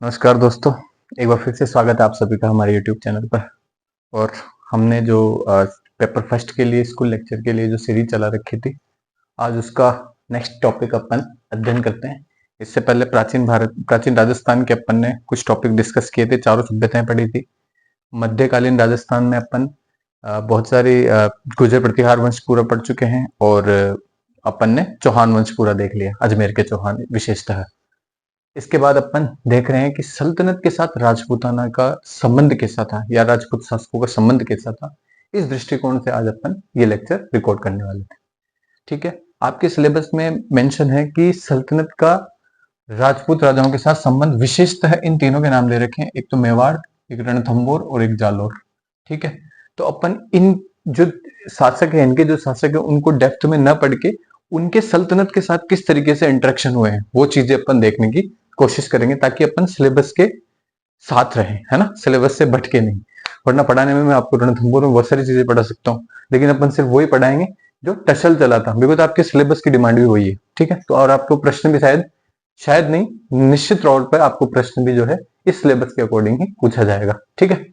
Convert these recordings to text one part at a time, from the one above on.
नमस्कार दोस्तों, एक बार फिर से स्वागत है आप सभी का हमारे यूट्यूब चैनल पर। और हमने जो पेपर फर्स्ट के लिए स्कूल लेक्चर के लिए जो सीरीज चला रखी थी, आज उसका नेक्स्ट टॉपिक अपन अध्ययन करते हैं। इससे पहले प्राचीन राजस्थान के अपन ने कुछ टॉपिक डिस्कस किए थे, चारों सभ्यताएं पढ़ी थी। मध्यकालीन राजस्थान में अपन बहुत सारी गुर्जर प्रतिहार वंश पूरा पढ़ चुके हैं और अपन ने चौहान वंश पूरा देख लिया, अजमेर के चौहान विशेषतः। इसके बाद अपन देख रहे हैं कि सल्तनत के साथ राजपूताना का संबंध कैसा था या राजपूत शासकों का संबंध कैसा था। इस दृष्टिकोण से आज अपन ये लेक्चर रिकॉर्ड करने वाले थे। ठीक है, आपके सिलेबस में मेंशन है कि सल्तनत का राजपूत राजाओं के साथ संबंध विशेषतः इन तीनों के नाम दे रखे हैं, एक तो मेवाड़, एक रणथंभौर और एक जालौर। ठीक है, तो अपन इन जो शासक है, इनके जो शासक है, उनको डेप्थ में न पढ़ के उनके सल्तनत के साथ किस तरीके से इंटरेक्शन हुए हैं वो चीजें अपन देखने की कोशिश करेंगे, ताकि अपन सिलेबस के साथ रहें, है ना, सिलेबस से भटके नहीं। वरना पढ़ाने में मैं आपको रणथंभौर में बहुत सारी चीजें पढ़ा सकता हूँ, लेकिन अपन सिर्फ वही पढ़ाएंगे जो टसल चला था, बिकॉज आपके सिलेबस की डिमांड भी वही है। ठीक है, तो और आपको प्रश्न भी शायद नहीं, निश्चित तौर पर आपको प्रश्न भी जो है इस सिलेबस के अकॉर्डिंग ही पूछा जाएगा। ठीक है,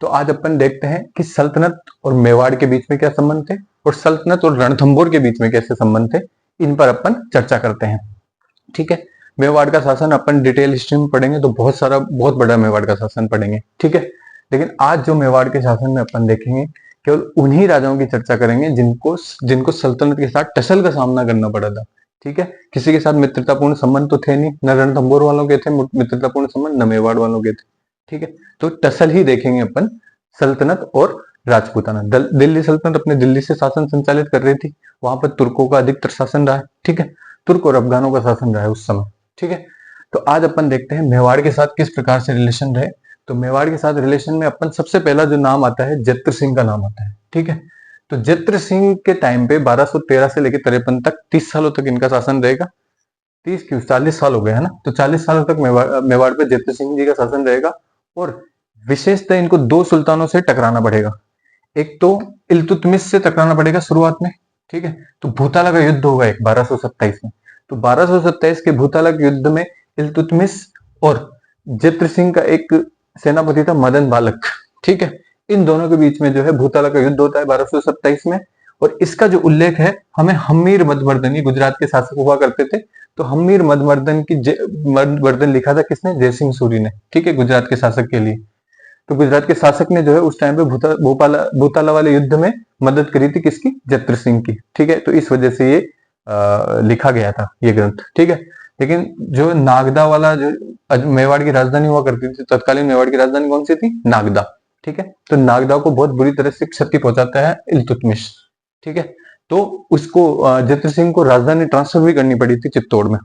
तो आज अपन देखते हैं कि सल्तनत और मेवाड़ के बीच में क्या संबंध थे और सल्तनत और रणथंभौर के बीच में कैसे संबंध थे, इन पर अपन चर्चा करते हैं। ठीक है, मेवाड़ का शासन अपन डिटेल हिस्ट्री में पढ़ेंगे तो बहुत बड़ा मेवाड़ का शासन पढ़ेंगे। ठीक है, लेकिन आज जो मेवाड़ के शासन में अपन देखेंगे, केवल उन्हीं राजाओं की चर्चा करेंगे जिनको सल्तनत के साथ टसल का सामना करना पड़ा था। ठीक है, किसी के साथ मित्रतापूर्ण संबंध तो थे नहीं, न रणथंभौर वालों के थे मित्रतापूर्ण संबंध, न मेवाड़ वालों के थे। ठीक है, तो टसल ही देखेंगे अपन, सल्तनत और राजपूताना। दिल्ली सल्तनत अपने दिल्ली से शासन संचालित कर रही थी, वहां पर तुर्कों का अधिकतर शासन रहा है। ठीक है, तुर्क और अफगानों का शासन रहा है उस समय। ठीक है, तो आज अपन देखते हैं मेवाड़ के साथ किस प्रकार से रिलेशन रहे। तो मेवाड़ के साथ रिलेशन में अपन सबसे पहला जो नाम आता है, जत्र सिंह का नाम आता है। ठीक है, तो जत्र सिंह के टाइम पे 1213 से लेकर 53 तक 30 सालों तक इनका शासन रहेगा। 30 क्यों, 40 साल हो गए, है ना, तो 40 सालों तक मेवाड़ पे जत्र सिंह जी का शासन रहेगा। और विशेषतः इनको दो सुल्तानों से टकराना पड़ेगा। एक तो इल्तुतमिश से टकराना पड़ेगा शुरुआत में। ठीक है, तो भूताला का युद्ध होगा एक 1227 में। तो 1227 के भूताला के युद्ध में इल्तुतमिश और जत्र सिंह का एक सेनापति था मदन बालक। ठीक है, इन दोनों के बीच में जो है भूताला का युद्ध होता है 1227 में। और इसका जो उल्लेख है, हमें हम्मीर मदवर्दन, गुजरात के शासक हुआ करते थे, तो हम्मीर मदवर्दन लिखा था किसने, जयसिंह सूरी ने। ठीक है, गुजरात के शासक के लिए। तो गुजरात के शासक ने जो है उस टाइम पे भूताला वाले युद्ध में मदद करी थी, किसकी, जत्र सिंह की। ठीक है, तो इस वजह से ये लिखा गया था ये ग्रंथ। ठीक है, लेकिन जो नागदा वाला, जो मेवाड़ की राजधानी हुआ करती थी, तत्कालीन मेवाड़ की राजधानी कौन सी थी, नागदा। ठीक है, तो नागदा को बहुत बुरी तरह से क्षति पहुंचाता है इल्तुतमिश। ठीक है, तो उसको जत्र सिंह को राजधानी ट्रांसफर भी करनी पड़ी थी चित्तौड़ में।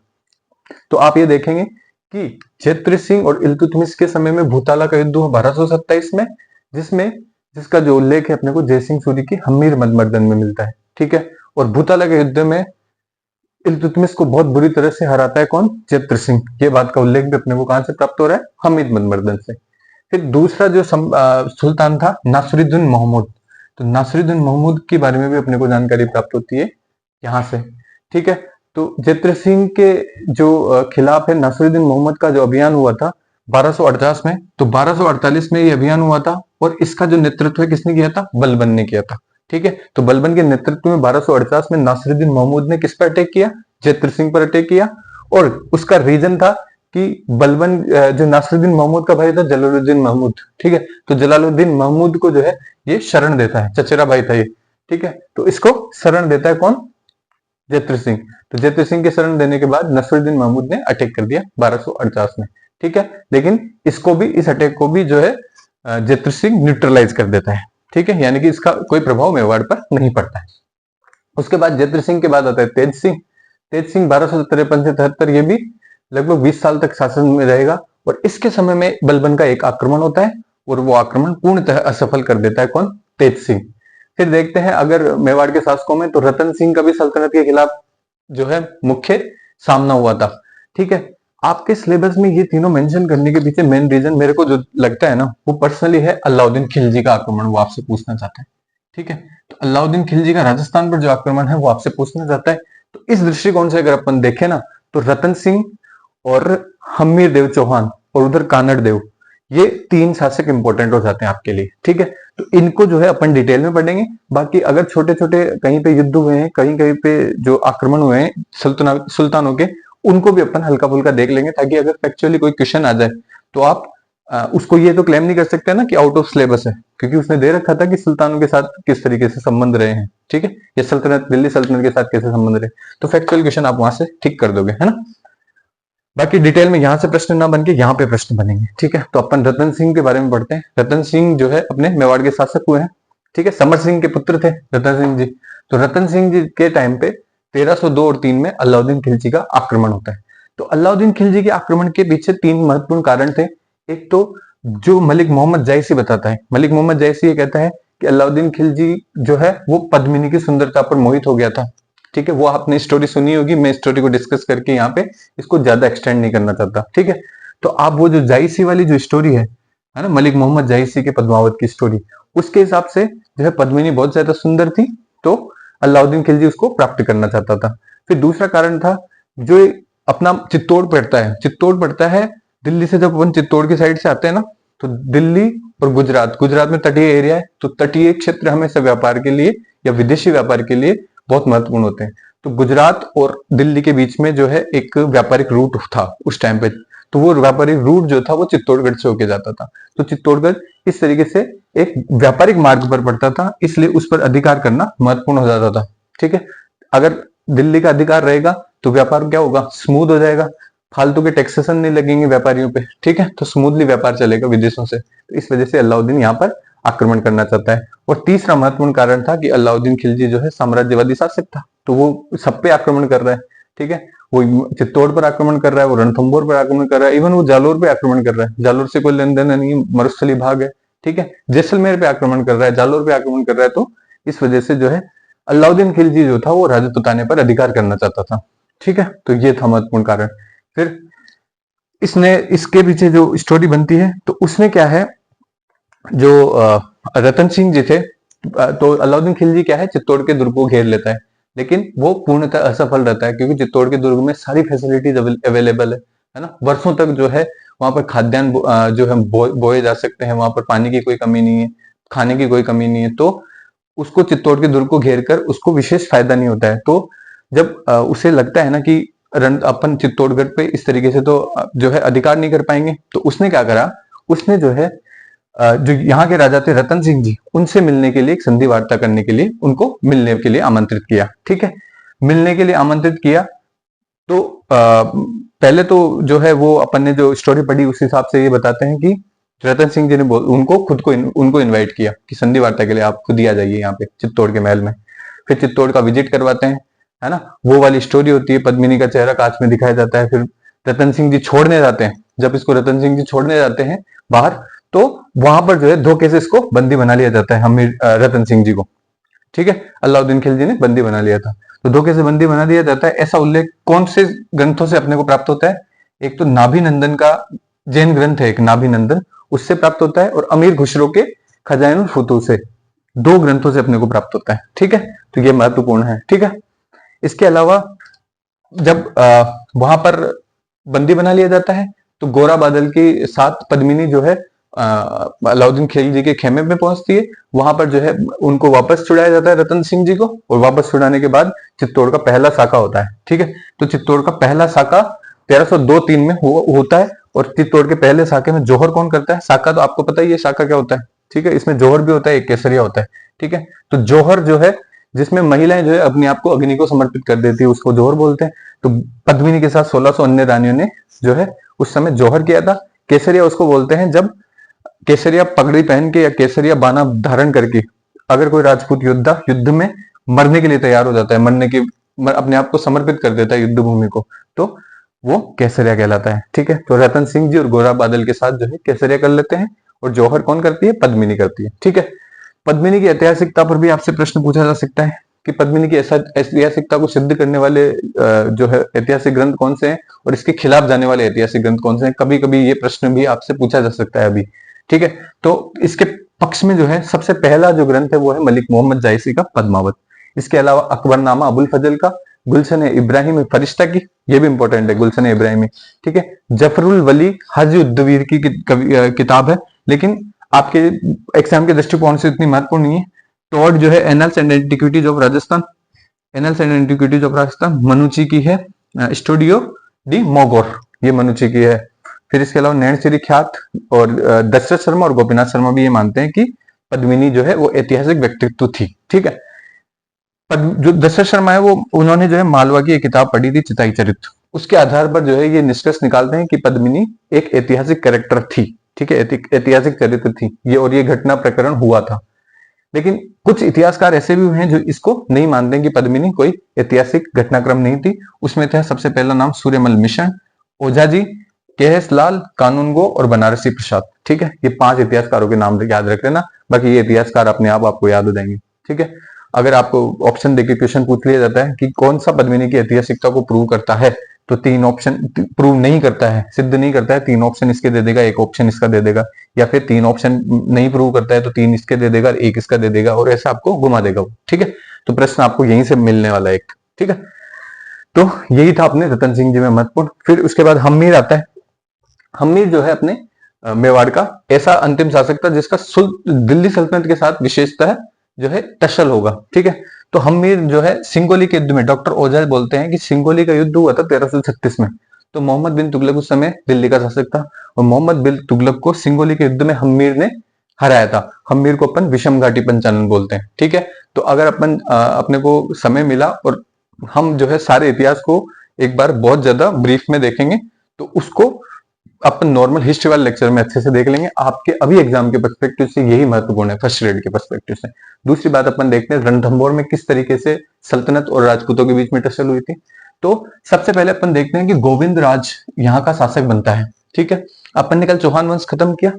तो आप ये देखेंगे कि जत्र सिंह और इल्तुतमिश के समय में भूताला का युद्ध हुआ 1227 में, जिसका जो उल्लेख है अपने को जयसिंह सूरी की हम्मीर मदवर्दन में मिलता है। ठीक है, और भूताला के युद्ध में इल्तुतमिश को बहुत बुरी तरह से हराता है कौन, जत्र सिंह। ये बात का उल्लेख भी अपने को कहां से प्राप्त हो रहा है, हमीद मदवर्दन से। फिर दूसरा जो सुल्तान था नासिरुद्दीन महमूद, तो नासिरुद्दीन महमूद के बारे में भी अपने को जानकारी प्राप्त होती है यहाँ से। ठीक है, तो जत्र सिंह के जो खिलाफ है नासिरुद्दीन मोहम्मद का जो अभियान हुआ था 1248 में, तो 1248 में ये अभियान हुआ था और इसका जो नेतृत्व है किसने किया था, बलबन ने किया था। ठीक है, तो बलबन के नेतृत्व में 1248 में नासिरुद्दीन महमूद ने किस पर अटैक किया, जत्र सिंह पर अटैक किया। और उसका रीजन था कि बलबन जो नासिरुद्दीन महमूद का भाई था जलालुद्दीन महमूद। ठीक है, तो जलालुद्दीन महमूद को जो है ये शरण देता है, चचेरा भाई था ये। ठीक है, तो इसको शरण देता है कौन, जत्र सिंह। तो जत्र सिंह के शरण देने के बाद नासिरुद्दीन महमूद ने अटैक कर दिया 1248 में। ठीक है, लेकिन इस अटैक को भी जो है जत्र सिंह न्यूट्रलाइज कर देता है। ठीक है, यानी कि इसका कोई प्रभाव मेवाड़ पर नहीं पड़ता है। उसके बाद जत्र सिंह के बाद आता है तेज सिंह। तेज सिंह 1253 से 73, ये भी लगभग 20 साल तक शासन में रहेगा। और इसके समय में बलबन का एक आक्रमण होता है और वो आक्रमण पूर्णतः असफल कर देता है कौन, तेज सिंह। फिर देखते हैं अगर मेवाड़ के शासकों में, तो रतन सिंह का भी सल्तनत के खिलाफ जो है मुख्य सामना हुआ था। ठीक है, आपके सिलेबस में ये तीनों मेंशन करने के पीछे मेन रीजन मेरे को जो लगता है ना, वो पर्सनली है अलाउद्दीन खिलजी का आक्रमण, वो आपसे पूछना चाहता है। ठीक है, तो अलाउद्दीन खिलजी का राजस्थान पर जो आक्रमण है वो आपसे पूछना चाहता है। तो इस दृष्टिकोण से अगर अपन देखें ना, तो रतन सिंह और हम्मीर देव चौहान और उधर कानड़ देव, ये 3 शासक इंपॉर्टेंट हो जाते हैं आपके लिए। ठीक है, तो इनको जो है अपन डिटेल में पढ़ेंगे। बाकी अगर छोटे छोटे कहीं पे युद्ध हुए हैं, कहीं कहीं पे जो आक्रमण हुए हैं सुल्तानों के, उनको भी अपन हल्का फुल्का देख लेंगे, ताकि अगर फैक्चुअली कोई क्वेश्चन आ जाए तो आप उसको ये तो क्लेम नहीं कर सकते ना कि आउट ऑफ सिलेबस है, क्योंकि उसने दे रखा था कि सुल्तानों के साथ किस तरीके से संबंध रहे हैं। ठीक है, ये सल्तनत, दिल्ली सल्तनत के साथ कैसे संबंध रहे, तो फैक्चुअल क्वेश्चन आप वहां से ठीक कर दोगे, है ना। बाकी डिटेल में यहां से प्रश्न ना बन के यहाँ पे प्रश्न बनेंगे। ठीक है, तो अपन रतन सिंह के बारे में पढ़ते हैं। रतन सिंह जो है अपने मेवाड़ के शासक हुए हैं। ठीक है, समर सिंह के पुत्र थे रतन सिंह जी। तो रतन सिंह जी के टाइम पे 1302 और 3 में अलाउद्दीन खिलजी का आक्रमण होता है। तो अलाउद्दीन खिलजी के आक्रमण के पीछे 3 महत्वपूर्ण कारण थे। एक तो जो मलिक मोहम्मद जायसी बताता है, मलिक मोहम्मद जायसी ये कहता है कि अलाउद्दीन खिलजी जो है वो पद्मिनी की सुंदरता पर मोहित हो गया था। ठीक है, वो आपने स्टोरी सुनी होगी, मैं स्टोरी को डिस्कस करके यहाँ पे इसको ज्यादा एक्सटेंड नहीं करना चाहता। ठीक है, तो आप वो जो जायसी वाली जो स्टोरी है ना, मलिक मोहम्मद जायसी के पद्मावत की स्टोरी, उसके हिसाब से जो है पद्मिनी बहुत ज्यादा सुंदर थी, तो अलाउद्दीन खिलजी उसको प्राप्त करना चाहता था। फिर दूसरा कारण था जो अपना चित्तौड़ पड़ता है दिल्ली से। जब अपन चित्तौड़ की साइड से आते हैं ना, तो दिल्ली और गुजरात में तटीय एरिया है, तो तटीय क्षेत्र हमेशा व्यापार के लिए या विदेशी व्यापार के लिए बहुत महत्वपूर्ण होते हैं। तो गुजरात और दिल्ली के बीच में जो है एक व्यापारिक रूट था उस टाइम पे, तो वो व्यापारिक रूट जो था वो चित्तौड़गढ़ से होके जाता था। तो चित्तौड़गढ़ इस तरीके से एक व्यापारिक मार्ग पर पड़ता था, इसलिए उस पर अधिकार करना महत्वपूर्ण हो जाता था। ठीक है, अगर दिल्ली का अधिकार रहेगा तो व्यापार क्या होगा, स्मूथ हो जाएगा, फालतू के टैक्सेशन नहीं लगेंगे व्यापारियों पे। ठीक है, तो स्मूथली व्यापार चलेगा विदेशों से। तो इस वजह से अलाउद्दीन यहाँ पर आक्रमण करना चाहता है। और तीसरा महत्वपूर्ण कारण था कि अलाउद्दीन खिलजी जो है साम्राज्यवादी शासक था, तो वो सब पे आक्रमण कर रहा है। ठीक है, वो चित्तौड़ पर आक्रमण कर रहा है, वो रणथंभौर पर आक्रमण कर रहा है, इवन वो जालोर पे आक्रमण कर रहा है। जालोर से कोई लेन देन नहीं, मरुस्थली भाग है। ठीक है, जैसलमेर पे आक्रमण कर रहा है, जालोर पे आक्रमण कर रहा है। तो इस वजह से जो है अलाउद्दीन खिलजी जो था वो राजपूताने पर अधिकार करना चाहता था। ठीक है, तो ये था महत्वपूर्ण कारण। फिर इसने इसके पीछे जो स्टोरी बनती है, तो उसमें क्या है, जो रतन सिंह जी थे, तो अलाउद्दीन खिलजी क्या है, चित्तौड़ के दुर्ग को घेर लेता है, लेकिन वो पूर्णतः असफल रहता है, क्योंकि चित्तौड़ के दुर्ग में सारी फैसिलिटीज अवेलेबल है ना। वर्षों तक जो है वहां पर खाद्यान्न जो है बोए जा सकते हैं, वहां पर पानी की कोई कमी नहीं है, खाने की कोई कमी नहीं है। तो उसको चित्तौड़ के दुर्ग को घेर कर उसको विशेष फायदा नहीं होता है। तो जब उसे लगता है ना कि अपन चित्तौड़गढ़ पे इस तरीके से तो जो है अधिकार नहीं कर पाएंगे, तो उसने क्या करा, उसने जो है जो यहाँ के राजा थे रतन सिंह जी, उनसे मिलने के लिए, एक संधि वार्ता करने के लिए उनको मिलने के लिए आमंत्रित किया। ठीक है, मिलने के लिए आमंत्रित किया। तो पहले तो जो है वो अपन ने जो स्टोरी पढ़ी उस हिसाब से ये बताते हैं कि रतन सिंह जी ने उनको खुद को उनको इनवाइट किया कि संधि वार्ता के लिए आप खुद ही आ जाइए यहाँ पे चित्तौड़ के महल में। फिर चित्तौड़ का विजिट करवाते हैं, है ना। वो वाली स्टोरी होती है, पद्मिनी का चेहरा कांच में दिखाया जाता है। फिर रतन सिंह जी छोड़ने जाते हैं, जब इसको रतन सिंह जी छोड़ने जाते हैं बाहर, तो वहां पर जो है धोखे से इसको बंदी बना लिया जाता है, हमीर रतन सिंह जी को। ठीक है, अलाउद्दीन खिलजी ने बंदी बना लिया था, तो धोखे से बंदी बना दिया जाता है। ऐसा उल्लेख कौन से ग्रंथों से अपने को प्राप्त होता है, एक तो नाभिनंदन का जैन ग्रंथ है, एक नाभिनंदन, उससे प्राप्त होता है, और अमीर खुसरो के खजानुल फुतूह से, 2 ग्रंथों से अपने को प्राप्त होता है। ठीक है, तो ये महत्वपूर्ण है। ठीक है, इसके अलावा जब वहां पर बंदी बना लिया जाता है, तो गोरा बादल के साथ पद्मिनी जो है अलाउद्दीन खिलजी के खेमे में पहुंचती है। वहां पर जो है उनको वापस छुड़ाया जाता है रतन सिंह जी को, और वापस छुड़ाने के बाद चित्तौड़ का पहला साका होता है। ठीक है, तो चित्तौड़ का पहला साका 1302-3 में होता है। और चित्तौड़ के पहले साके में जोहर कौन करता है, साका तो आपको पता ही है साका क्या होता है। ठीक है, इसमें जोहर भी होता है, एक केसरिया होता है। ठीक है, तो जोहर जो है जिसमें महिलाएं जो है अपने आप को अग्नि को समर्पित कर देती है, उसको जोहर बोलते हैं। तो पद्मिनी के साथ 1600 अन्य रानियों ने जो है उस समय जोहर किया था। केसरिया उसको बोलते हैं जब केसरिया पगड़ी पहन के या केसरिया बाना धारण करके अगर कोई राजपूत योद्धा युद्ध में मरने के लिए तैयार हो जाता है, मरने की अपने आप को समर्पित कर देता है युद्ध भूमि को, तो वो केसरिया कहलाता है। ठीक है, तो रतन सिंह जी और गोरा बादल के साथ जो है केसरिया कर लेते हैं, और जौहर कौन करती है, पद्मिनी करती है। ठीक है, पद्मिनी की ऐतिहासिकता पर भी आपसे प्रश्न पूछा जा सकता है कि पद्मिनी की ऐतिहासिकता को सिद्ध करने वाले जो है ऐतिहासिक ग्रंथ कौन से हैं, और इसके खिलाफ जाने वाले ऐतिहासिक ग्रंथ कौन से हैं। कभी कभी ये प्रश्न भी आपसे पूछा जा सकता है अभी। ठीक है, तो इसके पक्ष में जो है सबसे पहला जो ग्रंथ है वो है मलिक मोहम्मद जायसी का पद्मावत। इसके अलावा अकबरनामा अबुल फजल का, गुलशन इब्राहिम फरिश्ता की, ये भी इंपॉर्टेंट है, गुलशन इब्राहिमी, ठीक है। जफरुल वली हाजी उद्दवीर की किताब है, लेकिन आपके एग्जाम के दृष्टिकोण से इतनी महत्वपूर्ण नहीं है। टॉड जो है annals and antiquities of Rajasthan, annals and antiquities of Rajasthan Manucci की है। स्टूडियो डी मोगोर, ये मनुची की है। फिर इसके अलावा नैणसिरी ख्यात और दशरथ शर्मा और गोपीनाथ शर्मा भी ये मानते हैं कि पद्मिनी जो है वो ऐतिहासिक व्यक्तित्व थी, ठीक है। जो दशरथ शर्मा है वो उन्होंने जो है मालवा की एक किताब पढ़ी थी चिताई चरित्र, उसके आधार पर जो है ये निष्कर्ष निकालते हैं कि पद्मिनी एक ऐतिहासिक कैरेक्टर थी, ठीक है, ऐतिहासिक चरित्र थी ये, और ये घटना प्रकरण हुआ था। लेकिन कुछ इतिहासकार ऐसे भी हुए हैं जो इसको नहीं मानते कि पद्मिनी कोई ऐतिहासिक घटनाक्रम नहीं थी। उसमें था सबसे पहला नाम सूर्यमल मिशन, ओझा जी, के.एस. लाल, कानूनगो और बनारसी प्रसाद, ठीक है। ये 5 इतिहासकारों के नाम याद रख लेना, बाकी ये इतिहासकार अपने आप आपको याद हो जाएंगे, ठीक है। अगर आपको ऑप्शन देके क्वेश्चन पूछ लिया जाता है कि कौन सा पद्मिनी की ऐतिहासिकता को प्रूव करता है, तो 3 ऑप्शन प्रूव नहीं करता है, सिद्ध नहीं करता है, 3 ऑप्शन इसके दे देगा, 1 ऑप्शन इसका दे देगा, या फिर 3 ऑप्शन नहीं प्रूव करता है तो 3 इसके दे देगा, 1 इसका दे देगा, और ऐसा आपको घुमा देगा, ठीक है। तो प्रश्न आपको यहीं से मिलने वाला है एक, ठीक है। तो यही था अपने रतन सिंह जी में महत्वपूर्ण। फिर उसके बाद हम्मीर आता है। हम्मीर जो है अपने मेवाड़ का ऐसा अंतिम शासक था जिसका दिल्ली सल्तनत के साथ विशेषतः जो है टसल होगा, ठीक है। तो हम्मीर जो है सिंगोली के युद्ध में, डॉक्टर ओझा बोलते हैं कि सिंगोली का युद्ध हुआ था 1336 में, तो मोहम्मद बिन तुगलक उस समय दिल्ली का शासक था, और मोहम्मद बिन तुगलक को सिंगोली के युद्ध में हम्मीर ने हराया था। हम्मीर को अपन विषम घाटी पंचानन बोलते हैं, ठीक है। तो अगर अपन अपने को समय मिला और हम जो है सारे इतिहास को एक बार बहुत ज्यादा ब्रीफ में देखेंगे, तो उसको अपन नॉर्मल हिस्ट्री वाले लेक्चर में अच्छे से देख लेंगे। आपके अभी एग्जाम के पर्सपेक्टिव से यही महत्वपूर्ण है, फर्स्ट ग्रेड के पर्सपेक्टिव से। दूसरी बात अपन देखते हैं रणथंभौर में किस तरीके से सल्तनत और राजपूतों के बीच में टसल हुई थी। तो सबसे पहले अपन देखते हैं कि गोविंद राज यहाँ का शासक बनता है, ठीक है। अपन ने कल चौहान वंश खत्म किया,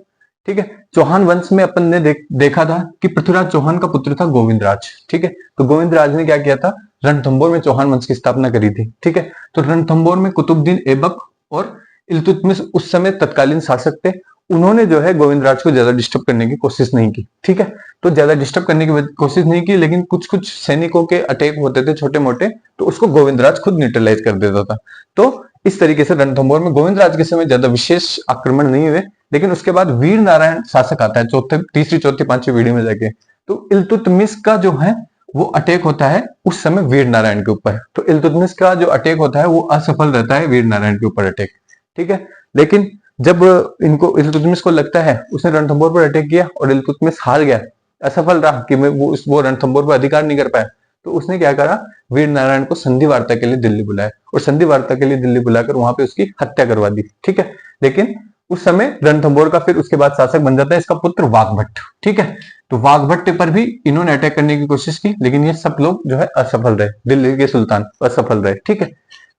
ठीक है। चौहान वंश में अपन ने देखा था कि पृथ्वीराज चौहान का पुत्र था गोविंद राज, ठीक है। तो गोविंद राज ने क्या किया था, रणथंभौर में चौहान वंश की स्थापना करी थी, ठीक है। तो रणथंभौर में कुतुबुद्दीन ऐबक और इल्तुतमिश उस समय तत्कालीन शासक थे। उन्होंने जो है गोविंद राज को ज्यादा डिस्टर्ब करने की कोशिश नहीं की, ठीक है। तो ज्यादा डिस्टर्ब करने की कोशिश नहीं की, लेकिन कुछ कुछ सैनिकों के अटैक होते थे छोटे मोटे, तो उसको गोविंद राज खुद न्यूट्रलाइज कर देता था। तो इस तरीके से रणथंभौर में गोविंद राज के समय ज्यादा विशेष आक्रमण नहीं हुए। लेकिन उसके बाद वीर नारायण शासक आता है तीसरी चौथी पांचवी वीडियो में जाके। तो इल्तुतमिश का जो है वो अटैक होता है उस समय वीर नारायण के ऊपर। तो इल्तुतमिश का जो अटैक होता है वो असफल रहता है वीर नारायण के ऊपर अटैक, ठीक है। लेकिन जब इनको इल्तुतमिश को लगता है उसने रणथंभौर पर अटैक किया और इल्तुतमिश हार गया, असफल रहा कि वो रणथंभौर पर अधिकार नहीं कर पाया, तो उसने क्या करा, वीर नारायण को संधि वार्ता के लिए दिल्ली बुलाया, और संधि वार्ता के लिए दिल्ली बुलाकर वहां पे उसकी हत्या करवा दी, ठीक है। लेकिन उस समय रणथंभौर का फिर उसके बाद शासक बन जाता है इसका पुत्र वाघभट्ट, ठीक है। तो वाघभट्ट पर भी इन्होंने अटैक करने की कोशिश की, लेकिन ये सब लोग जो है असफल रहे, दिल्ली के सुल्तान असफल रहे, ठीक है।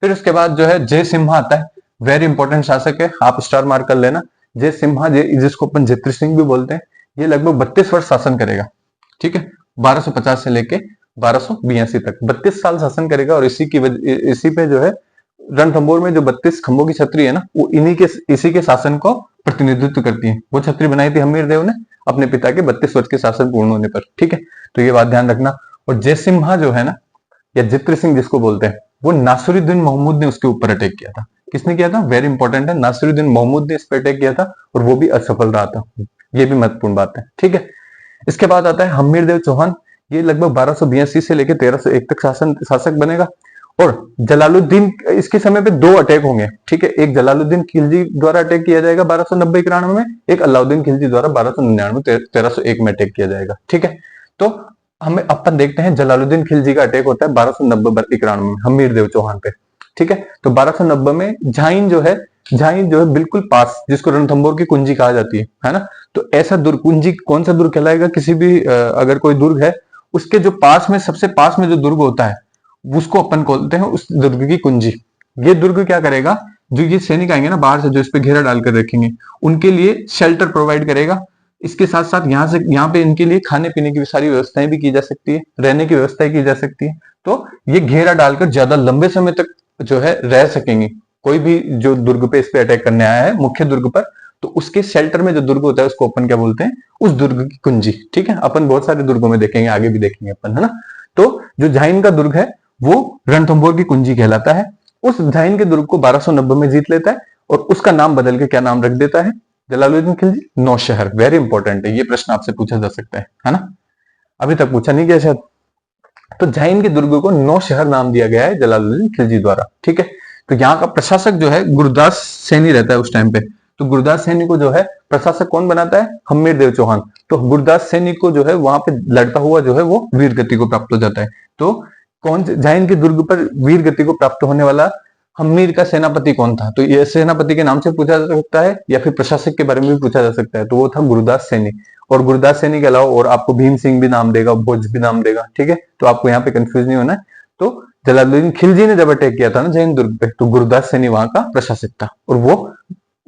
फिर उसके बाद जो है जय सिम्हा आता है, वेरी इंपॉर्टेंट शासक है, आप स्टार मार्क कर लेना। जय सिम्हा जिसको अपन जित्र सिंह भी बोलते हैं, ये लगभग 32 वर्ष शासन करेगा, ठीक है। 1250 से लेके 1282 तक 32 साल शासन करेगा, और इसी पे जो है रणथंभौर में जो 32 खंभों की छतरी है ना, वो इसी के शासन को प्रतिनिधित्व करती है। वो छतरी बनाई थी हमीर देव ने अपने पिता के 32 वर्ष के शासन पूर्ण होने पर, ठीक है। तो ये बात ध्यान रखना। और जय सिम्हा जो है ना, या जित्र सिंह जिसको बोलते हैं, वो नासिरुद्दीन महमूद ने उसके ऊपर अटैक किया था। किसने किया था, वेरी इंपॉर्टेंट है, नासिरुद्दीन महमूद ने इस पर अटैक किया था, और वो भी असफल रहा था। ये भी महत्वपूर्ण बात है, ठीक है। इसके बाद आता है हमीर देव चौहान, ये लगभग 1282 से लेकर 1301 तक शासक बनेगा। और जलालुद्दीन, इसके समय पे 2 अटैक होंगे, ठीक है। एक जलालुद्दीन खिलजी द्वारा अटैक किया जाएगा 1290-91 में, एक अलाउद्दीन खिलजी द्वारा 1299-1301 में अटैक किया जाएगा, ठीक है। तो हमें अपन देखते हैं जलालुद्दीन खिलजी का अटैक होता है 1290-91 में हमीर देव चौहान पे, ठीक है। तो 1290 में झाइन जो है बिल्कुल पास, जिसको रणथंभौर की कुंजी कहा जाती है ना। तो ऐसा दुर्ग, कुंजी कौन सा दुर्ग कहलाएगा, किसी भी अगर कोई दुर्ग है उसके जो पास में, सबसे पास में जो दुर्ग होता है उसको अपन बोलते हैं उस दुर्ग की कुंजी। ये दुर्ग क्या करेगा, जो ये सैनिक आएंगे ना बाहर से, जो इस पे घेरा डालकर रखेंगे, उनके लिए शेल्टर प्रोवाइड करेगा। इसके साथ साथ यहाँ पे इनके लिए खाने पीने की सारी व्यवस्थाएं भी की जा सकती है, रहने की व्यवस्थाएं की जा सकती है। तो ये घेरा डालकर ज्यादा लंबे समय तक जो है रह सकेंगे। कोई भी जो दुर्ग पे इस पे अटैक करने आया है मुख्य दुर्ग पर, तो उसके शेल्टर में जो दुर्ग होता है उसको अपन क्या बोलते हैं, उस दुर्ग की कुंजी, ठीक है। अपन बहुत सारे दुर्गों में देखेंगे, आगे भी देखेंगे अपन, है ना। तो जो झाइन का दुर्ग है वो रणथंभौर की कुंजी कहलाता है। उस उज्जैन के दुर्ग को 1290 में जीत लेता है और उसका नाम बदल के क्या नाम रख देता है जलालुद्दीन खिलजी? नौशहर। वेरी इंपॉर्टेंट है, ये प्रश्न आपसे पूछा जा सकता है ना? अभी तक पूछा नहीं गया शायद। तो जैन के दुर्ग को नौशहर नाम दिया गया है जलालुद्दीन खिलजी द्वारा। ठीक है, तो यहाँ का प्रशासक जो है गुरदास सैनी रहता है उस टाइम पे। तो गुरदास सैनी को जो है प्रशासक कौन बनाता है? हम्मीरदेव चौहान। तो गुरदास सैनी को जो है वहां पे लड़ता हुआ जो है वो वीर गति को प्राप्त हो जाता है। तो कौन जैन के दुर्ग पर वीर गति को प्राप्त होने वाला हम्मीर का सेनापति कौन था? तो ये सेनापति के नाम से पूछा जा सकता है या फिर प्रशासक के बारे में भी पूछा जा सकता है। तो वो था गुरदास सैनी। और गुरदास सैनी के अलावा और आपको भीम सिंह भी नाम देगा, भोज भी नाम देगा। ठीक है, तो आपको यहाँ पे कंफ्यूज नहीं होना है। तो जलालुद्दीन खिलजी ने जब अटैक किया था ना जैन दुर्ग पे, तो गुरदास सैनी वहां का प्रशासक था और वो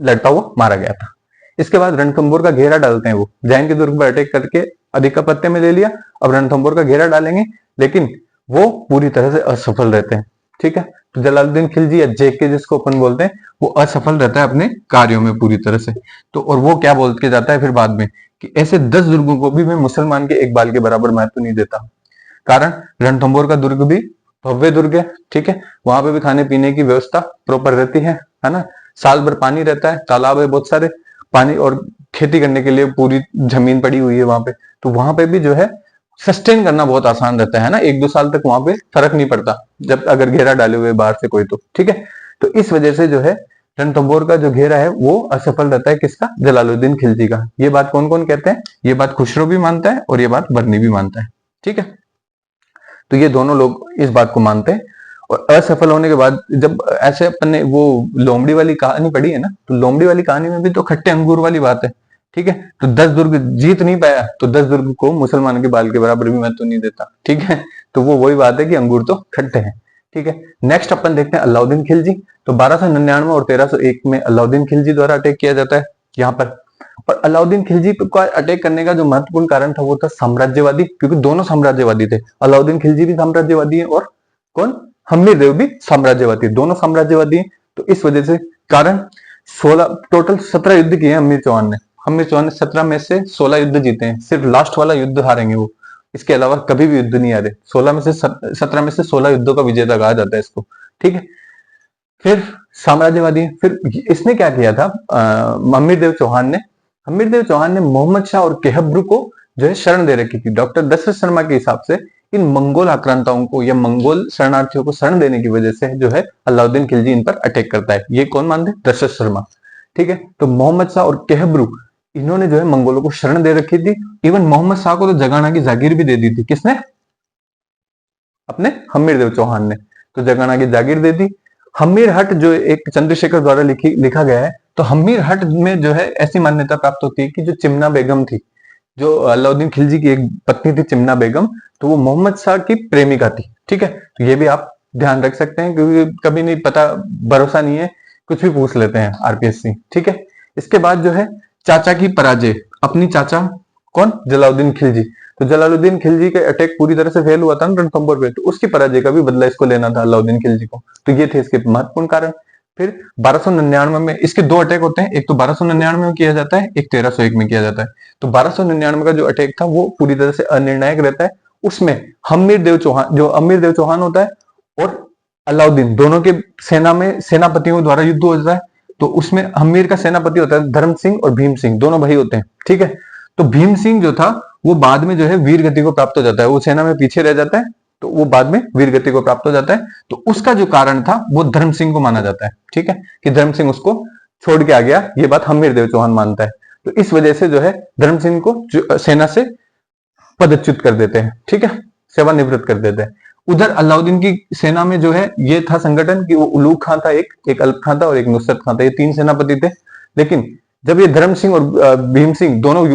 लड़ता हुआ मारा गया था। इसके बाद रणथंभौर का घेरा डालते हैं। वो जैन के दुर्ग पर अटैक करके अधिपत्य में ले लिया। अब रणथंभौर का घेरा डालेंगे, लेकिन वो पूरी तरह से असफल रहते हैं। ठीक है, तो जलालुद्दीन खिलजी या जेके जिसको अपन बोलते हैं, वो असफल रहता है अपने कार्यों में पूरी तरह से। तो और वो क्या बोल के जाता है फिर बाद में कि ऐसे 10 दुर्गों को भी मैं मुसलमान के एक बाल के बराबर महत्व नहीं देता। कारण रणथंभौर का दुर्ग भी भव्य दुर्ग है। ठीक है, वहां पे भी खाने पीने की व्यवस्था प्रॉपर रहती है ना? साल भर पानी रहता है, तालाब है बहुत सारे, पानी और खेती करने के लिए पूरी जमीन पड़ी हुई है वहां पे। तो वहां पे भी जो है सस्टेन करना बहुत आसान रहता है ना, 1-2 साल तक वहां पे फर्क नहीं पड़ता जब अगर घेरा डाले हुए बाहर से कोई। तो ठीक है, तो इस वजह से जो है रणथंभौर का जो घेरा है वो असफल रहता है। किसका? जलालुद्दीन खिलजी का। ये बात कौन कौन कहते हैं? ये बात खुसरो भी मानता है और ये बात बर्नी भी मानता है। ठीक है, तो ये दोनों लोग इस बात को मानते हैं। और असफल होने के बाद जब ऐसे अपन ने वो लोमड़ी वाली कहानी पढ़ी है ना, तो लोमड़ी वाली कहानी में भी तो खट्टे अंगूर वाली बात है। ठीक है, तो 10 दुर्ग जीत नहीं पाया तो 10 दुर्ग को मुसलमान के बाल के बराबर भी मैं तो नहीं देता। ठीक है, तो वो वही बात है कि अंगूर तो खट्टे हैं। ठीक है, नेक्स्ट अपन देखते हैं अलाउद्दीन खिलजी। तो 1299 और 1301 में अलाउद्दीन खिलजी द्वारा अटैक किया जाता है यहाँ पर। और अलाउद्दीन खिलजी का अटैक करने का जो महत्वपूर्ण कारण था वो था साम्राज्यवादी, क्योंकि दोनों साम्राज्यवादी थे। अलाउद्दीन खिलजी भी साम्राज्यवादी है और कौन? हम्मीरदेव भी साम्राज्यवादी, दोनों साम्राज्यवादी हैं। तो इस वजह से कारण 16 टोटल 17 युद्ध किए हैं हम्मीर चौहान ने। हम्मीर चौहान ने 17 में से 16 युद्ध जीते हैं। सिर्फ लास्ट वाला युद्ध हारेंगे वो, इसके अलावा कभी भी युद्ध नहीं हारे। 17 में से 16 युद्धों का विजेता कहा जाता है इसको। ठीक है, फिर साम्राज्यवादी। फिर इसने क्या किया था हम्मीरदेव चौहान ने मोहम्मद शाह और केहब्रू को जो है शरण दे रखी थी। डॉक्टर दशरथ शर्मा के हिसाब से इन मंगोल आक्रांताओं को या मंगोल शरणार्थियों को शरण देने की वजह से जो है अलाउद्दीन खिलजी इन पर अटैक करता है। ये कौन मानते हैं? दशरथ शर्मा। ठीक है, तो मोहम्मद शाह और केहब्रू इन्होंने जो है मंगोलों को शरण दे रखी थी। इवन मोहम्मद शाह को तो जगाना की जागीर भी दे दी थी। किसने? अपने हम्मीरदेव चौहान ने। तो जगाना की जागीर दे दी। हम्मीर हट जो एक चंद्रशेखर द्वारा लिखा गया है, तो हम्मीर हट में जो है ऐसी मान्यता प्राप्त होती है कि जो चिमना बेगम थी, जो अलाउद्दीन खिलजी की एक पत्नी थी चिमना बेगम, तो वो मोहम्मद शाह की प्रेमिका थी। ठीक है, तो ये भी आप ध्यान रख सकते हैं क्योंकि कभी नहीं पता, भरोसा नहीं है, कुछ भी पूछ लेते हैं आरपीएससी। ठीक है, इसके बाद जो है चाचा की पराजय। अपनी चाचा कौन? जलालुद्दीन खिलजी। तो जलालुद्दीन खिलजी का अटैक पूरी तरह से फेल हुआ था ना रणथंभौर पे, तो उसकी पराजय का भी बदला इसको लेना था अलाउद्दीन खिलजी को। तो ये थे इसके महत्वपूर्ण कारण। फिर 1299 में इसके 2 अटैक होते हैं, एक तो 1299 में किया जाता है, एक 1301 में किया जाता है। तो 1299 का जो अटैक था वो पूरी तरह से अनिर्णायक रहता है। उसमें हम्मीरदेव चौहान, जो हम्मीरदेव चौहान होता है और अलाउद्दीन दोनों के सेना में सेनापतियों द्वारा युद्ध हो जाता है। तो उसमें हम्मीर का सेनापति होता है धर्म सिंह और भीम सिंह, दोनों भाई होते हैं। ठीक है, तो भीम सिंह जो था वो बाद में जो है वीर गति को प्राप्त हो जाता है। वो सेना में पीछे रह जाता है, तो वो बाद में वीर गति को प्राप्त हो जाता है। तो उसका जो कारण था वो धर्म सिंह को माना जाता है। ठीक है, कि धर्म सिंह उसको छोड़ के आ गया, ये बात हम्मीरदेव चौहान मानता है। तो इस वजह से जो है धर्म सिंह को सेना से पदच्युत कर देते हैं। ठीक है, सेवानिवृत्त कर देते हैं। उधर अलाउद्दीन की सेना में जो है ये था संगठन कि वो उलूग खां था, एक अल्प खां था और एक नुसरत खां था। ये 3 सेनापति थे। लेकिन जब ये धर्म सिंह और भीम सिंह दोनों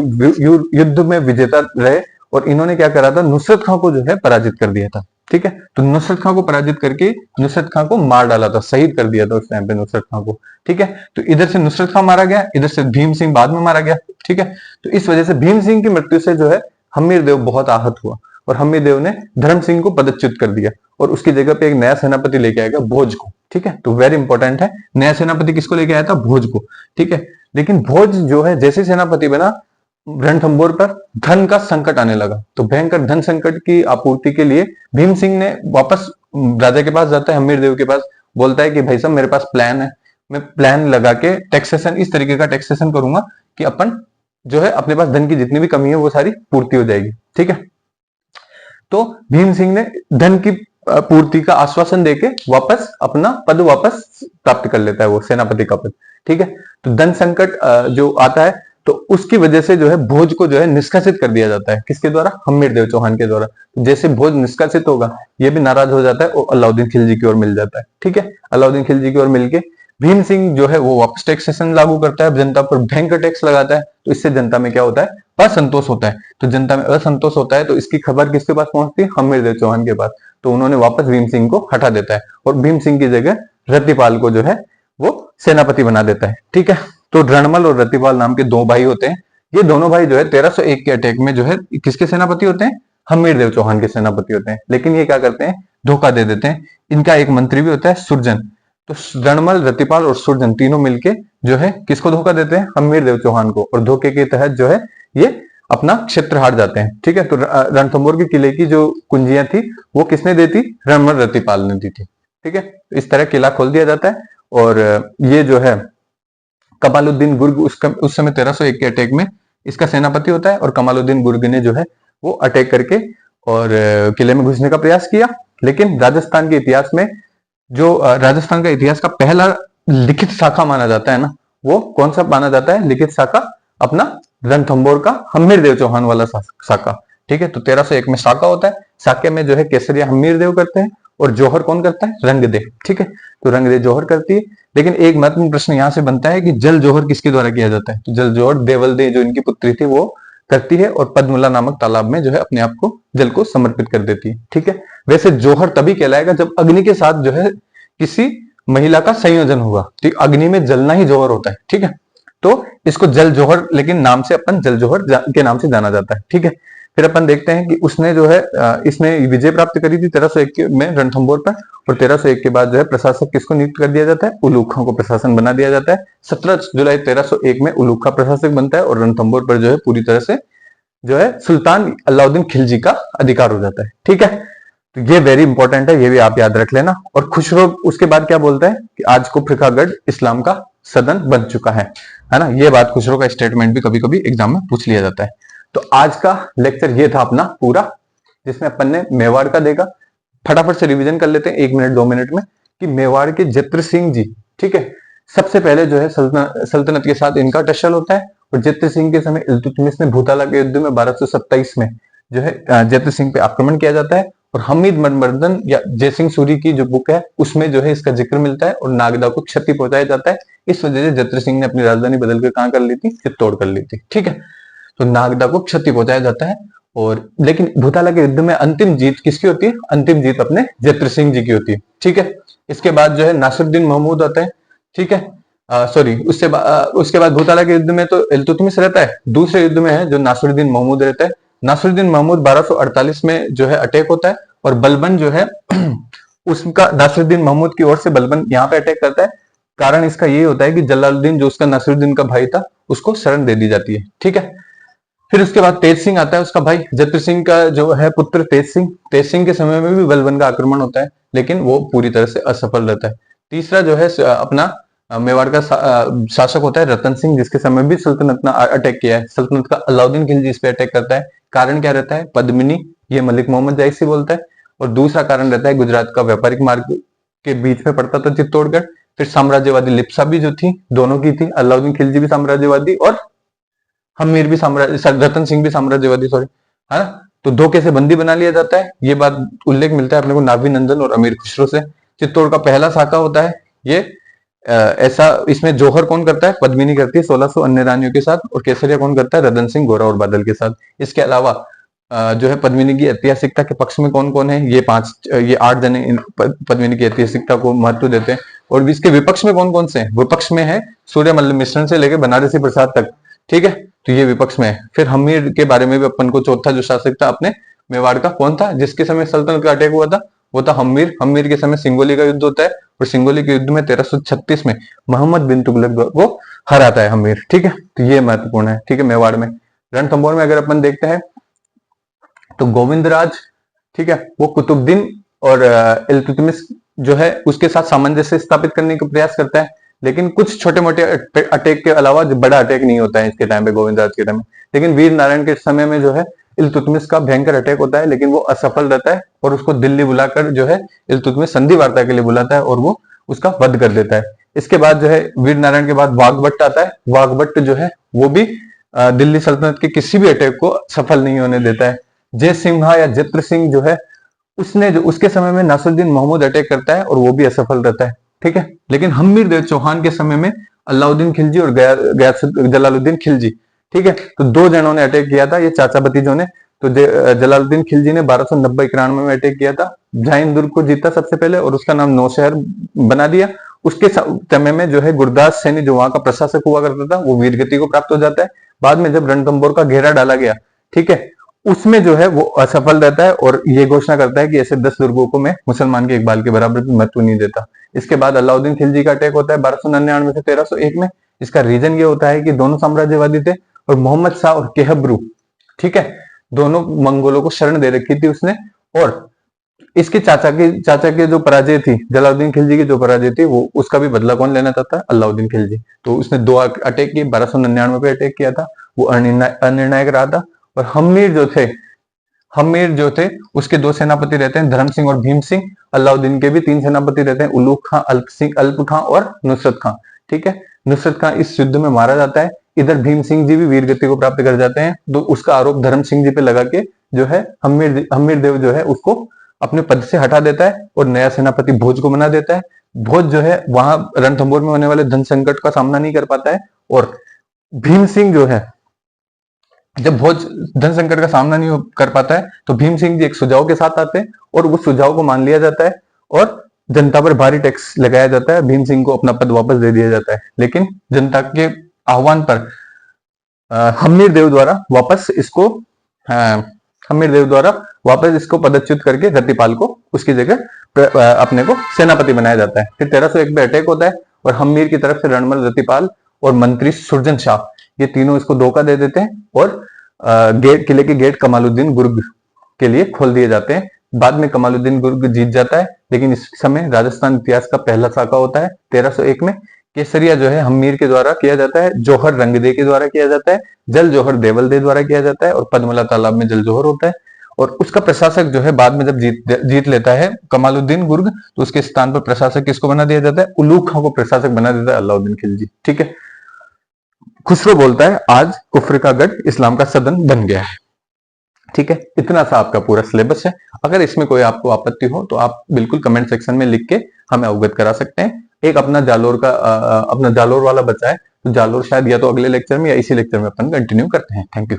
युद्ध में विजेता रहे और इन्होंने क्या करा था, नुसरत खां को जो है पराजित कर दिया था। ठीक है, तो नुसरत खां को पराजित करके नुसरत खां को मार डाला था, शहीद कर दिया था उस टाइम पे नुसरत खां को। ठीक है, तो इधर से नुसरत खां मारा गया, इधर से भीम सिंह बाद में मारा गया। ठीक है, तो इस वजह से भीम सिंह की मृत्यु से जो है हम्मीरदेव बहुत आहत हुआ और हम्मीरदेव ने धर्म सिंह को पदच्युत कर दिया और उसकी जगह पे एक नया सेनापति लेके आएगा, भोज को। ठीक है, तो वेरी इंपॉर्टेंट है, नया सेनापति किसको लेके आया था? भोज को। ठीक है, लेकिन भोज जो है जैसे सेनापति बना, रणथंभौर पर धन का संकट आने लगा। तो भयंकर धन संकट की आपूर्ति के लिए भीम सिंह ने वापस राजा के पास जाता है, हमीर देव के पास, बोलता है कि भाई साहब मेरे पास प्लान है, मैं प्लान लगा के टैक्सेशन, इस तरीके का टैक्सेशन करूंगा कि अपन जो है अपने पास धन की जितनी भी कमी है वो सारी पूर्ति हो जाएगी। ठीक है, तो भीम सिंह ने धन की पूर्ति का आश्वासन देके वापस अपना पद वापस प्राप्त कर लेता है, वो सेनापति का पद। ठीक है, तो धन संकट जो आता है तो उसकी वजह से जो है भोज को जो है निष्कासित कर दिया जाता है। किसके द्वारा? हम्मीर देव चौहान के द्वारा। जैसे भोज निष्कासित होगा, ये भी नाराज हो जाता है और अलाउद्दीन खिलजी की ओर मिल जाता है। ठीक है, अलाउद्दीन खिलजी की ओर मिलके भीम सिंह जो है वो वापस टैक्सेशन लागू करता है, जनता पर भयंकर टैक्स लगाता है। तो इससे जनता में क्या होता है? असंतोष होता है। तो जनता में असंतोष होता है तो इसकी खबर किसके पास पहुंचती है? हम्मीर देव चौहान के पास। तो उन्होंने वापस भीम सिंह को हटा देता है और भीम सिंह की जगह रतिपाल को जो है वो सेनापति बना देता है। ठीक है, तो रणमल और रतिपाल नाम के दो भाई होते हैं। ये दोनों भाई जो है 1301 के अटैक में जो है किसके सेनापति होते हैं? हम्मीर देव चौहान के सेनापति होते हैं। लेकिन ये क्या करते हैं? धोखा दे देते हैं। इनका एक मंत्री भी होता है सुरजन। तो रणमल, रतिपाल और सुरजन तीनों मिलके जो है किसको धोखा देते हैं? हम्मीर देव चौहान को। और धोखे के तहत जो है ये अपना क्षेत्र हार जाते हैं। ठीक है, तो रणथंभौर के किले की जो कुंजियां थी वो किसने दी थी? रणमल रतिपाल ने दी थी। ठीक है, इस तरह किला खोल दिया जाता है और ये जो है कमालुद्दीन गुर्ग उस समय 1301 के अटैक में इसका सेनापति होता है और कमालुद्दीन गुर्ग ने जो है वो अटैक करके और किले में घुसने का प्रयास किया। लेकिन राजस्थान के इतिहास में जो राजस्थान का इतिहास का पहला लिखित शाखा माना जाता है ना, वो कौन सा माना जाता है? लिखित शाखा अपना रणथंभौर का हम्मीर देव चौहान वाला शाखा। ठीक है, तो 1301 में शाखा होता है। शाखे में जो है केसरिया हम्मीर देव करते हैं और जौहर कौन करता है? रंगदेव। ठीक है, तो रंगदेव जौहर करती है। लेकिन एक महत्वपूर्ण प्रश्न यहां से बनता है कि जल जौहर किसके द्वारा किया जाता है? तो जल जौहर देवल दे जो इनकी पुत्री थी वो करती है और पद्मला नामक तालाब में जो है अपने आप को जल को समर्पित कर देती है। ठीक है, वैसे जौहर तभी कहलाएगा जब अग्नि के साथ जो है किसी महिला का संयोजन होगा। ठीक, अग्नि में जलना ही जौहर होता है। ठीक है, तो इसको जल जौहर, लेकिन नाम से अपन जल जौहर के नाम से जाना जाता है। ठीक है, फिर अपन देखते हैं कि उसने जो है इसने विजय प्राप्त करी थी 1301 में रणथंभौर पर। और 1301 के बाद जो है प्रशासक किसको नियुक्त कर दिया जाता है? उलूखा को प्रशासन बना दिया जाता है। 17 जुलाई 1301 में उलूखा प्रशासक बनता है और रणथंभौर पर जो है पूरी तरह से जो है सुल्तान अलाउद्दीन खिलजी का अधिकार हो जाता है। ठीक है, तो ये वेरी इंपॉर्टेंट है, ये भी आप याद रख लेना। और खुसरो उसके बाद क्या बोलता है कि आज को फ्रिकागढ़ इस्लाम का सदन बन चुका है ना। ये बात खुसरो का स्टेटमेंट भी कभी कभी एग्जाम में पूछ लिया जाता है। तो आज का लेक्चर ये था अपना पूरा, जिसमें अपन ने मेवाड़ का देखा। फटाफट से रिवीजन कर लेते हैं 1 मिनट 2 मिनट में कि मेवाड़ के जत्र सिंह जी, ठीक है, सबसे पहले जो है सल्तनत के साथ इनका टसल होता है। और जत्र सिंह के समय इल्तुतमिश ने भूताला के युद्ध में 1227 में जो है जत्र सिंह पे आक्रमण किया जाता है। और हमीद मनमर्दन या जयसिंह सूरी की जो बुक है उसमें जो है इसका जिक्र मिलता है और नागदा को क्षति पहुंचाया जाता है। इस वजह से जत्र सिंह ने अपनी राजधानी बदलकर कहां कर ली थी? चित्तौड़ कर ली थी। ठीक है, तो नागदा को क्षति पहुंचाया जाता है। और लेकिन भूताला के युद्ध में अंतिम जीत किसकी होती है? अंतिम जीत अपने जत्र सिंह जी की होती है। ठीक है, इसके बाद जो है नासिरुद्दीन महमूद आता है। ठीक है, सॉरी उसके बाद भूताला के युद्ध में तो इल्तुतमिश रहता है, दूसरे युद्ध में है जो नासिरुद्दीन महमूद रहता है। नासिरुद्दीन महमूद 1248 में जो है अटैक होता है और बलबन जो है उसका नासिरुद्दीन महमूद की ओर से बलबन यहाँ पे अटैक करता है। कारण इसका ये होता है कि जलालुद्दीन जो उसका नासिरुद्दीन का भाई था उसको शरण दे दी जाती है। ठीक है, फिर उसके बाद तेज सिंह आता है, उसका भाई जत्र सिंह का जो है पुत्र तेज सिंह। तेज सिंह के समय में भी बलबन का आक्रमण होता है लेकिन वो पूरी तरह से असफल रहता है। तीसरा जो है अपना मेवाड़ का शासक होता है रतन सिंह, जिसके समय भी सल्तनत ने अटैक किया है। सल्तनत का अलाउद्दीन खिलजी इस पे अटैक करता है। कारण क्या रहता है? पद्मिनी, ये मलिक मोहम्मद जायसी बोलता है। और दूसरा कारण रहता है गुजरात का व्यापारिक मार्ग के बीच में पड़ता था चित्तौड़गढ़। फिर साम्राज्यवादी लिप्सा भी जो थी, दोनों की थी। अलाउद्दीन खिलजी भी साम्राज्यवादी और हमीर भी रतन सिंह भी साम्राज्यवादी, सॉरी, है ना। तो धोखे से बंदी बना लिया जाता है। ये बात उल्लेख मिलता है अपने को नाभि नंदन और अमीर खुसरो से। चित्तौड़ का पहला शाखा होता है ये ऐसा, इसमें जौहर कौन करता है? पद्मिनी करती है 1600 अन्य रानियों के साथ। और केसरिया कौन करता है? रतन सिंह, गोरा और बादल के साथ। इसके अलावा जो है पद्मिनी की ऐतिहासिकता के पक्ष में कौन कौन है? ये 8 जने पद्मिनी की ऐतिहासिकता को महत्व देते हैं। और इसके विपक्ष में कौन कौन से हैं? विपक्ष में है सूर्यमल्ल मिश्रण से लेकर बनारसी प्रसाद तक। ठीक है, तो ये विपक्ष में है। फिर हमीर के बारे में भी अपन को चौथा जो शासक था अपने मेवाड़ का कौन था जिसके समय सल्तनत का अटैक हुआ था? वो था हमीर। हमीर के समय सिंगोली का युद्ध होता है और सिंगोली के युद्ध में 1336 में मोहम्मद बिन तुगलक को हराता है हमीर। ठीक है, तो ये महत्वपूर्ण है। ठीक है, मेवाड़ में। रणथंभौर में अगर अपन देखते हैं तो गोविंदराज, ठीक है, वो कुतुबुद्दीन और इल्तुतमिश जो है उसके साथ सामंजस्य स्थापित करने का प्रयास करता है, लेकिन कुछ छोटे मोटे अटैक के अलावा जो बड़ा अटैक नहीं होता है इसके टाइम पे, गोविंद राज के टाइम में। लेकिन वीर नारायण के समय में जो है इल्तुतमिश का भयंकर अटैक होता है, लेकिन वो असफल रहता है और उसको दिल्ली बुलाकर जो है इल्तुतमिश संधि वार्ता के लिए बुलाता है और वो उसका वध कर देता है। इसके बाद जो है वीर नारायण के बाद वाघभट्ट आता है। वाघभट्ट जो है वो भी दिल्ली सल्तनत के किसी भी अटैक को सफल नहीं होने देता है। जय सिंहा या जत्र सिंह जो है उसने जो उसके समय में नासिरुद्दीन महमूद अटैक करता है और वो भी असफल रहता है, ठीक है। लेकिन हम्मीर देव चौहान के समय में अलाउद्दीन खिलजी और जलालुद्दीन खिलजी, ठीक है, तो दो जनों ने अटैक किया था, ये चाचा भतीजों ने। तो जलालुद्दीन खिलजी ने 1290-91 में अटैक किया था, जाइन दुर्ग को जीता सबसे पहले और उसका नाम नौशहर बना दिया। उसके समय में जो है गुरदास सैनी जो वहां का प्रशासक हुआ करता था वो वीरगति को प्राप्त हो जाता है। बाद में जब रणथंभौर का घेरा डाला गया, ठीक है, उसमें जो है वो असफल रहता है और ये घोषणा करता है कि ऐसे 10 दुर्गों को मैं मुसलमान के इकबाल के बराबर भी महत्व नहीं देता। इसके बाद अलाउद्दीन खिलजी का अटैक होता है 1299 से 1301 में। इसका रीजन ये होता है कि दोनों साम्राज्यवादी थे और मोहम्मद शाह और केहबरू, ठीक है, दोनों मंगोलों को शरण दे रखी थी उसने। और इसके चाचा के जो पराजय थी, जलालुद्दीन खिलजी की जो पराजय थी, वो उसका भी बदला कौन लेना चाहता है? अलाउद्दीन खिलजी। तो उसने 2 अटैक किए, 1299 पे अटैक किया था, वो अनिर्णायक रहा था। और हम्मीर जो थे उसके 2 सेनापति रहते हैं, धर्म सिंह और भीम सिंह। अलाउद्दीन के भी 3 सेनापति रहते हैं, उलूग खां, अल्प खां और नुसरत खां, ठीक है। नुसरत खां इस युद्ध में मारा जाता है। इधर भीम सिंह जी भी वीरगति को प्राप्त कर जाते हैं। तो उसका आरोप धर्म सिंह जी पे लगा के जो है हम्मीर देव जो है उसको अपने पद से हटा देता है और नया सेनापति भोज को बना देता है। भोज जो है वहां रणथंभौर में होने वाले धन संकट का सामना नहीं कर पाता है और भीम सिंह जो है, जब भोज धन संकट का सामना नहीं कर पाता है तो भीम सिंह जी एक सुझाव के साथ आते हैं और उस सुझाव को मान लिया जाता है और जनता पर भारी टैक्स लगाया जाता है। भीम सिंह को अपना पद वापस दे दिया जाता है, लेकिन जनता के आह्वान पर हम्मीर देव द्वारा वापस इसको पदच्युत करके रतिपाल को उसकी जगह अपने को सेनापति बनाया जाता है। फिर 1301 में अटैक होता है और हम्मीर की तरफ से रणमल, रतिपाल और मंत्री सुरजन शाह, ये तीनों इसको धोखा दे देते हैं और किले के गेट कमालुद्दीन गुर्ग के लिए खोल दिए जाते हैं। बाद में कमालुद्दीन गुर्ग जीत जाता है, लेकिन इस समय राजस्थान इतिहास का पहला साका होता है 1301 में। केसरिया जो है हम्मीर के द्वारा किया जाता है, जौहर रंगदे के द्वारा किया जाता है, जल जौहर देवलदे द्वारा किया जाता है और पद्मला तालाब में जल जौहर होता है। और उसका प्रशासक जो है बाद में जब जीत लेता है कमालुद्दीन गुर्ग, तो उसके स्थान पर प्रशासक किसको बना दिया जाता है? उलूग खां को प्रशासक बना देता है अलाउद्दीन खिलजी, ठीक है। खुसरो बोलता है आज कुफ्र का गढ़ इस्लाम का सदन बन गया है, ठीक है। इतना सा आपका पूरा सिलेबस है। अगर इसमें कोई आपको आपत्ति हो तो आप बिल्कुल कमेंट सेक्शन में लिख के हमें अवगत करा सकते हैं। एक अपना जालोर वाला बचा है, तो जालोर शायद या तो अगले लेक्चर में या इसी लेक्चर में अपन कंटिन्यू करते हैं। Thank you.